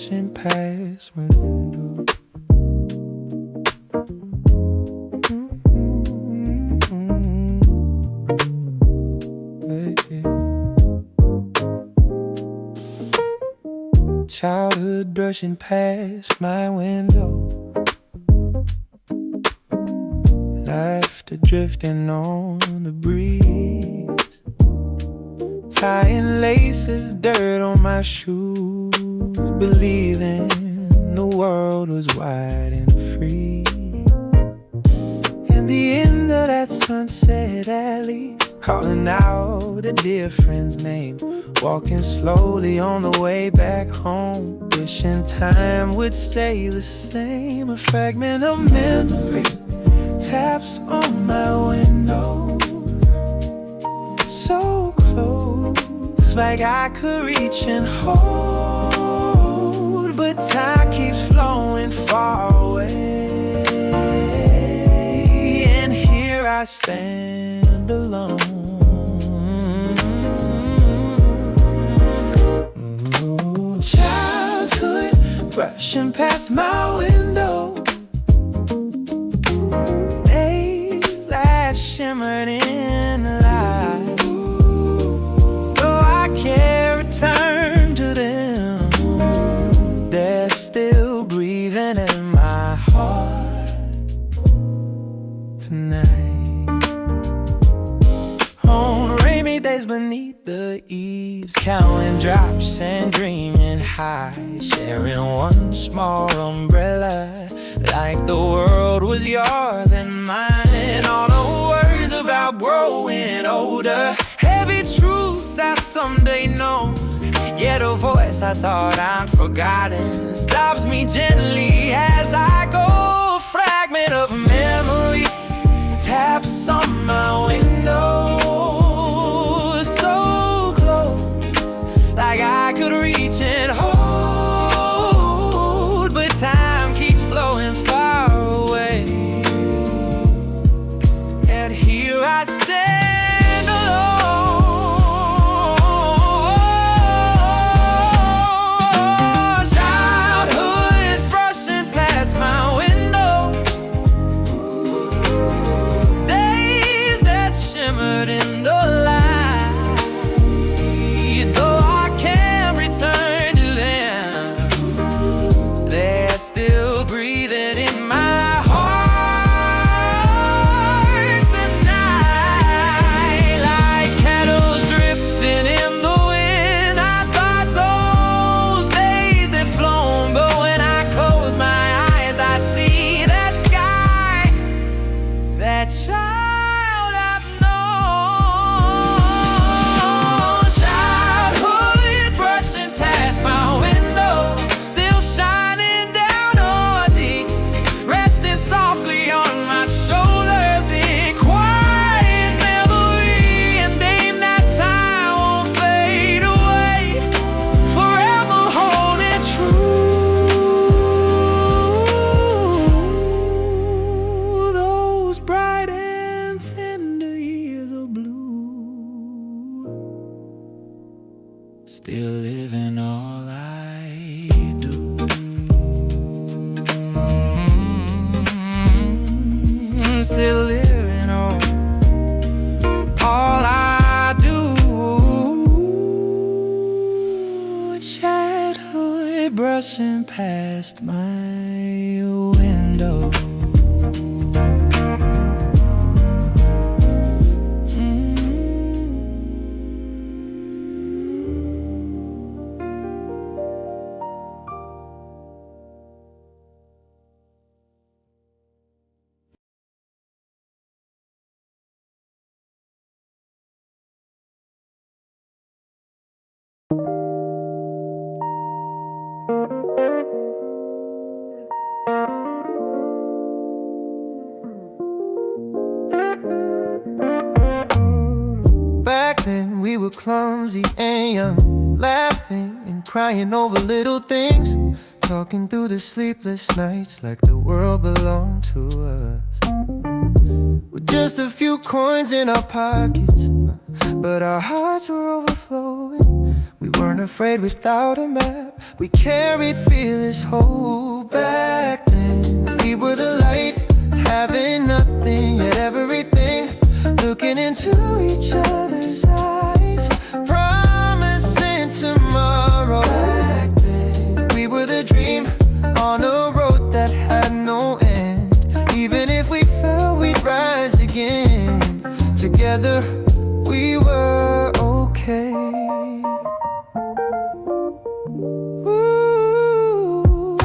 brushing past my window. Childhood brushing past my window. Laughter drifting on the breeze. Tying laces, dirt on my shoes. Believing the world was wide and free. In the end of that sunset alley, calling out a dear friend's name. Walking slowly on the way back home, wishing time would stay the same. A fragment of memory taps on my window, so close, like I could reach and hold, but time keeps flowing far away. And here I stand alone. Childhood brushing past my window, days that shimmered in the light. Though I can't return to them, they're still breathing in my heart tonight. On rainy days beneath the eaves, counting drops and dreaming high, sharing one small umbrella, like the world was yours and mine. All the words about growing older, heavy truths I someday know, yet a voice I thought I'd forgotten stops me gently as I go. A fragment of memory taps on my window, so close, like I could reach and hold, but time keeps flowing far away. And here I stand alone. Childhood brushing past my window, days that shimmered in the light. Though I can't return to them, they're still breathing in my heart tonight. Like petals drifting in the wind, I thought those days had flown, but when I close my eyes, I see that sky, that child I've known. Childhood brushing past my window, still shining down on me, resting softly on my shoulders in quiet memory. And aim that time won't fade away, forever holding true. Those bright and tender years of blue, still living all I do. Still living all I do. Childhood brushing past my window. Back then we were clumsy and young, laughing and crying over little things, talking through the sleepless nights like the world belonged to us. With just a few coins in our pockets, but our hearts were overflowing. We weren't afraid without a map. We carried fearless hope. Back then we were the light, having nothing yet everything, looking into each other's eyes, promising tomorrow. Back then we were the dream, on a road that had no end. Even if we fell, we'd rise again. Together we were okay. Ooh,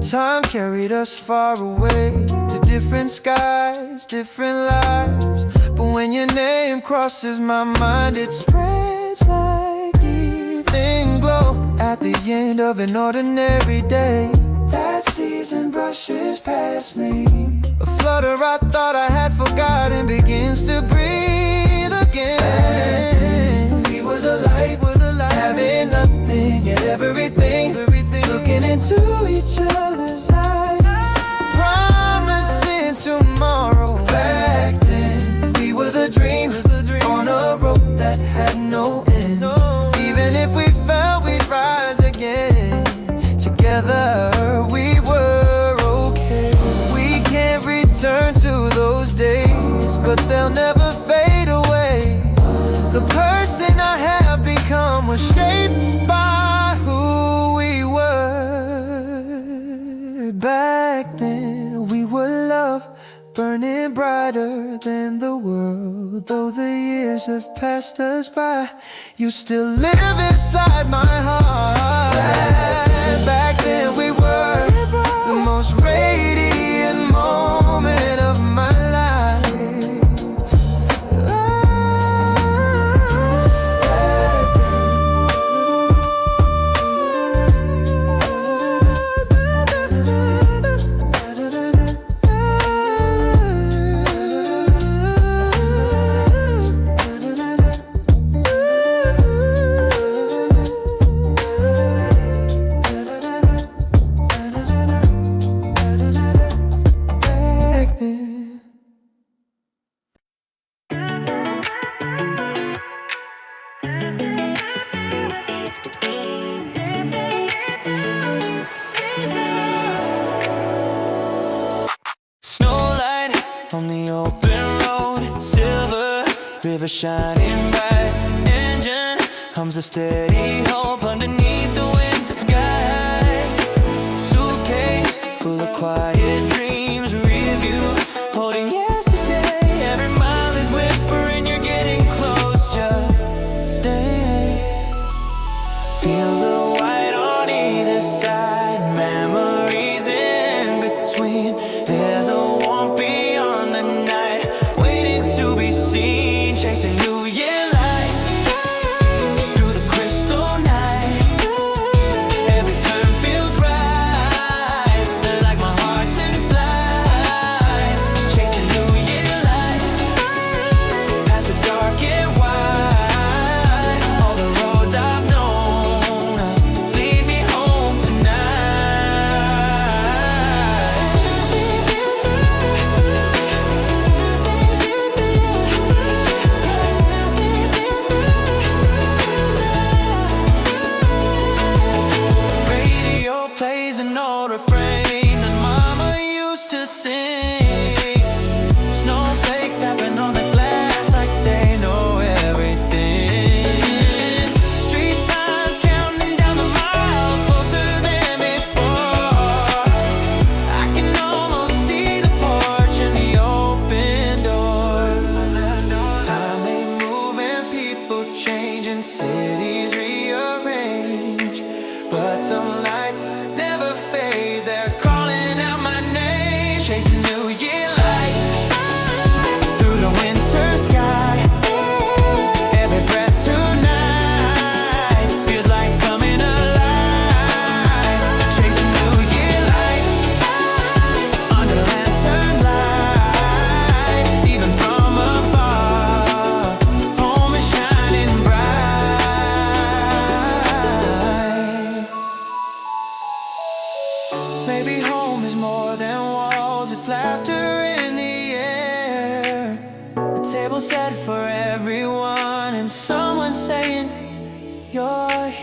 time carried us far away to different skies, different lives. But when your name crosses my mind, it spreads like evening glow at the end of an ordinary day. That season brushes past me. A flutter I thought I had forgotten begins to breathe again. We were the light, having nothing yet everything, looking into each other's eyes, promising tomorrow. Back then we were the dream, on a road that had no end. Even if we fell, we'd rise again. Together we were okay. We can't return to those days, but they'll never fade away. The person I have become was shaped by who we were. Back then we were love, burning brighter than the world. Though the years have passed us by, you still live inside my heart. Back then we were the most radiant moment of my life. On the open road, silver river shining bright. Engine hums a steady hope underneath the winter sky. Suitcase full of quiet dreams, review holding yesterday. Every mile is whispering you're getting close, just stay. Feels a white on either side, memories in between. There's a warmth beyond the night, waiting to be seen, chasing New Year lights through the crystal night. Every turn feels right, like my heart's in flight.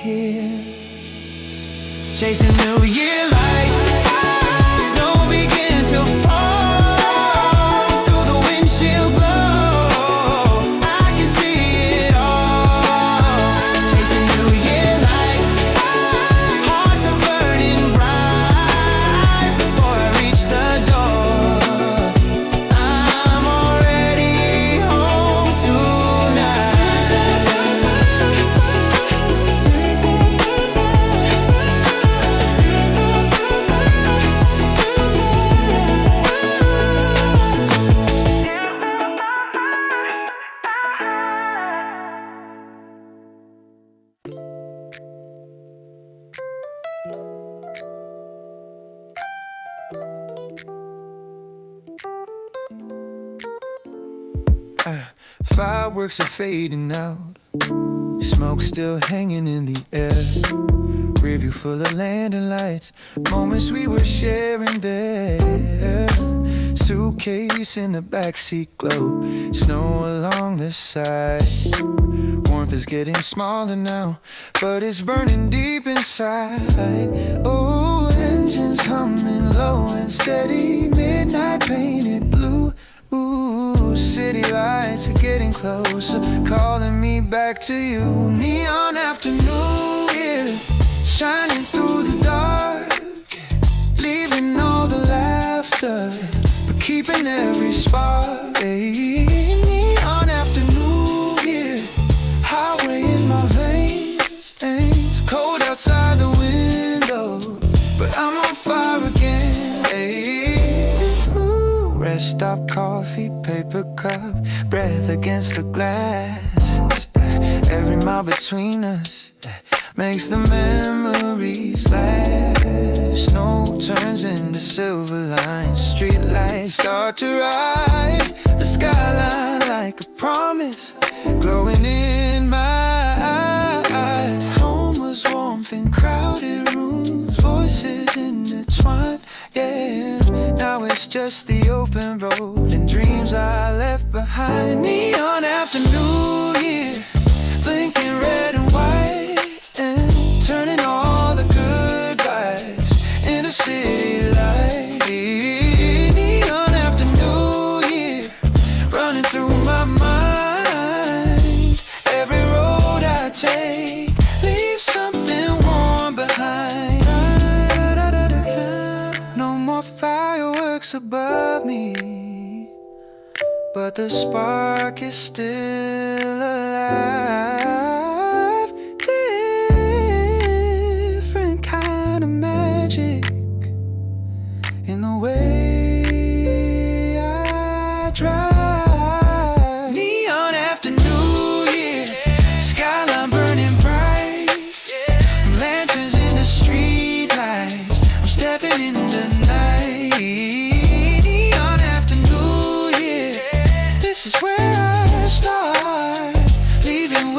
here, chasing New Year lights. Snow begins to fall through the windshield glow. I can see it all, chasing New Year lights. Hearts are burning bright before I reach the door. I'm already home tonight. Fireworks are fading out, smoke still hanging in the air. Review full of landing lights, moments we were sharing there. Suitcase in the backseat glow, snow along the side. Warmth is getting smaller now, but it's burning deep inside. Oh, engines humming low and steady, midnight painted blue. Ooh, city lights are getting closer, calling me back to you. Neon after New Year, shining through the dark, leaving all the laughter, but keeping every spark. Hey, neon after New Year, highway in my veins. It's cold outside the window, but I'm on fire again. Hey, rest stop, coffee, paper cup, breath against the glass. Every mile between us makes the memories last. Snow turns into silver lines, street lights start to rise. The skyline like a promise, glowing in my eyes. Home was warmth in crowded rooms, voices intertwined, yeah. Now it's just the open road and dreams I left behind. Neon after New Year, blinking red and white, and turning all the goodbyes into city light. Neon after New Year, running through my mind. Every road I take leaves something warm behind. No more fireworks above me, but the spark is still alive. Different kind of magic in the way I drive. Neon after New Year, skyline burning bright, lanterns in the street lights, I'm stepping in the night. Neon after New Year, this is where I start, leaving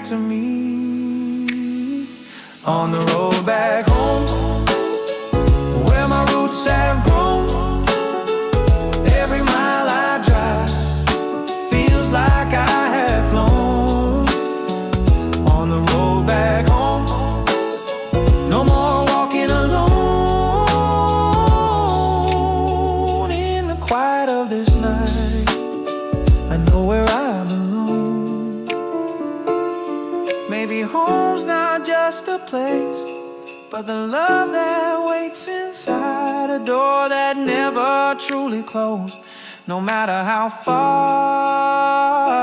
to me. On the road back home, where my roots have grown, every mile I drive feels like I have flown. On the road back home, no more walking alone. In the quiet of this night, I know where I belong. Maybe home's not just a place, but the love that waits inside a door that never truly closed. No matter how far